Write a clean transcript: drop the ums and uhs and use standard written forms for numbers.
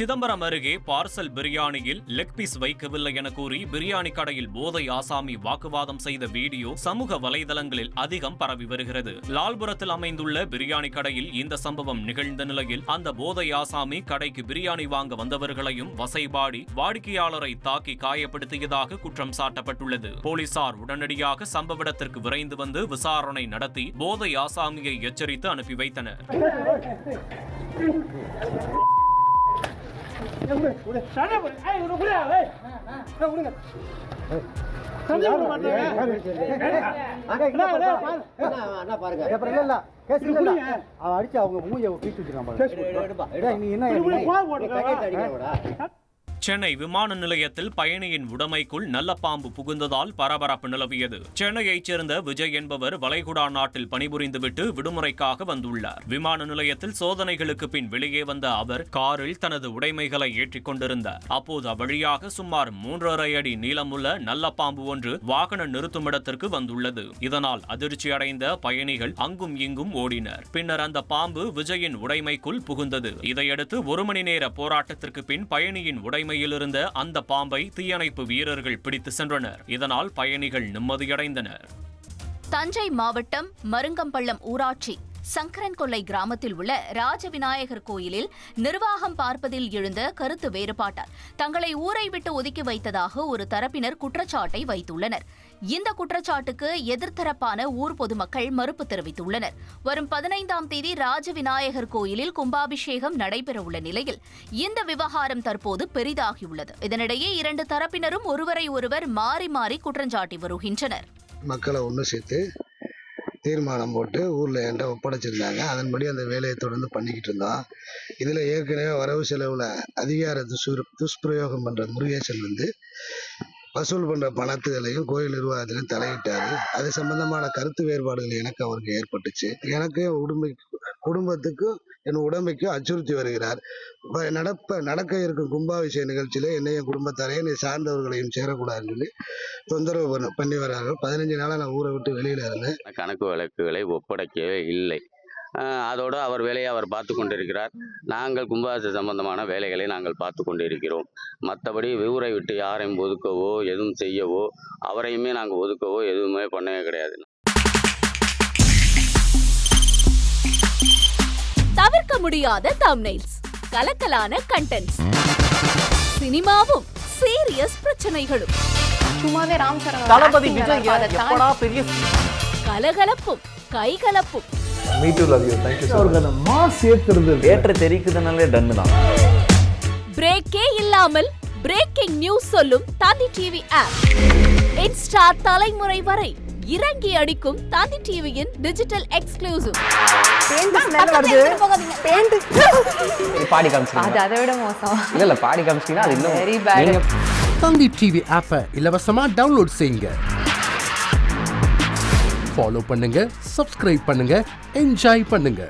சிதம்பரம் அருகே பார்சல் பிரியாணியில் leg piece வைக்கவில்லை என கூறி பிரியாணி கடையில் போதை ஆசாமி வாக்குவாதம் செய்த வீடியோ சமூக வலைதளங்களில் அதிகம் பரவி வருகிறது. லால்புரத்தில் அமைந்துள்ள பிரியாணி கடையில் இந்த சம்பவம் நிகழ்ந்த நிலையில் அந்த போதை ஆசாமி கடைக்கு பிரியாணி வாங்க வந்தவர்களையும் வசைபாடி வாடிக்கையாளரை தாக்கி காயப்படுத்தியதாக குற்றம் சாட்டப்பட்டுள்ளது. போலீசார் உடனடியாக சம்பவ இடத்திற்கு விரைந்து வந்து விசாரணை நடத்தி போதை ஆசாமியை எச்சரித்து அனுப்பி வைத்தனர். சென்னை விமான நிலையத்தில் பயணியின் உடைமைக்குள் நல்ல பாம்பு புகுந்ததால் பரபரப்பு நிலவியது. சென்னையைச் சேர்ந்த விஜய் என்பவர் வளைகுடா நாட்டில் பணிபுரிந்துவிட்டு விடுமுறைக்காக வந்துள்ளார். விமான நிலையத்தில் சோதனைகளுக்கு பின் வெளியே வந்த அவர் காரில் தனது உடைமைகளை ஏற்றிக் கொண்டிருந்தார். அப்போது அவ்வழியாக சுமார் 3.5 அடி நீளமுள்ள நல்ல பாம்பு ஒன்று வாகன நிறுத்துமிடத்திற்கு வந்துள்ளது. இதனால் அதிர்ச்சி அடைந்த பயணிகள் அங்கும் இங்கும் ஓடினர். பின்னர் அந்த பாம்பு விஜயின் உடைமைக்குள் புகுந்தது. இதையடுத்து 1 மணி நேர போராட்டத்திற்கு பின் பயணியின் உடைமை இருந்த அந்த பாம்பை தீயணைப்பு வீரர்கள் பிடித்து சென்றனர். இதனால் பயணிகள் நிம்மதியடைந்தனர். தஞ்சை மாவட்டம் மருங்கம்பள்ளம் ஊராட்சி சங்கரன்கொல்லை கிராமத்தில் உள்ள ராஜவிநாயகர் கோயிலில் நிர்வாகம் பார்ப்பதில் எழுந்த கருத்து வேறுபாட்டால் தங்களை ஊரை விட்டு ஒதுக்கி வைத்ததாக ஒரு தரப்பினர் குற்றச்சாட்டை வைத்துள்ளனர். இந்த குற்றச்சாட்டுக்கு எதிர்த்தரப்பான ஊர் பொதுமக்கள் மறுப்பு தெரிவித்துள்ளனர். வரும் 15ஆம் தேதி ராஜவிநாயகர் கோயிலில் கும்பாபிஷேகம் நடைபெறவுள்ள நிலையில் இந்த விவகாரம் தற்போது பெரிதாகியுள்ளது. இதனிடையே 2 தரப்பினரும் ஒருவரை ஒருவர் மாறி மாறி குற்றஞ்சாட்டி வருகின்றனர். மக்களை ஒன்று சேர்த்து தீர்மானம் போட்டு ஊரில் என்கிட்ட ஒப்படைச்சிருந்தாங்க. அதன்படி அந்த வேலையை தொடர்ந்து பண்ணிக்கிட்டு இருந்தோம். இதில் ஏற்கனவே வரவு செலவில் அதிகார துஷ்பிரயோகம் பண்ணுற முருகேசன் வசூல் பண்ணுற பணத்துகளையும் கோயில் நிர்வாகத்திலையும் தலையிட்டார். அது சம்பந்தமான கருத்து வேறுபாடுகள் எனக்கு அவருக்கு ஏற்பட்டுச்சு. எனக்கு குடும்பத்துக்கும் என் உடம்பைக்கும் அச்சுறுத்தி வருகிறார். நடக்க இருக்கும் கும்பாபிஷேக நிகழ்ச்சியில் என்னையும் குடும்பத்தாரையும் என்னை சார்ந்தவர்களையும் சேரக்கூடாதுன்னு சொல்லி தொந்தரவு பண்ணி வர்றார்கள். 15 நாளாக நான் ஊரை விட்டு வெளியில் இருந்தேன். கணக்கு வழக்குகளை ஒப்படைக்கவே இல்லை. அதோடு அவர் வேலையை அவர் பார்த்து கொண்டிருக்கிறார். நாங்கள் கும்பாபிஷேக சம்பந்தமான வேலைகளை நாங்கள் பார்த்து கொண்டிருக்கிறோம். மற்றபடி ஊரை விட்டு யாரையும் ஒதுக்கவோ எதுவும் செய்யவோ அவரையுமே நாங்கள் ஒதுக்கவோ எதுவுமே பண்ணவே கிடையாது. தவிர்க்க முடியாத தம்ப்நெயில்ஸ், கலக்கலான கண்டென்ட்ஸ், சினிமாவும் சீரியஸ் பிரச்சனைகளும், சும்மாவே ராம்சரண் தளபதி விஜய் எப்படா பெரிய கலகலப்பும் கைகலப்பும். Me too love you. Thank you sir. அவர்க அந்த மாஸ் ஏத்துறது ஏற்ற தெரிக்குதனாலே டன் தான். பிரேக்கே இல்லாமல் பிரேக்கிங் நியூஸ் சொல்லும் தந்தி டிவி ஆப். இன்ஸ்டா தலைமுறை வரை இறங்கி அடிக்கும் தந்தி டிவியின் டிஜிட்டல் எக்ஸ்க்ளூசிவ். பாடி காமிச்சீங்க. அது அதை விட மோசம். இல்ல பாடி காமிச்சீங்கன்னா அது இன்னும் வெரி பேட். தந்தி டிவி ஆப்பை இலவசமா டவுன்லோட் செய்யுங்க. ஃபாலோ பண்ணுங்க, சப்ஸ்கிரைப் பண்ணுங்க, என்ஜாய் பண்ணுங்க.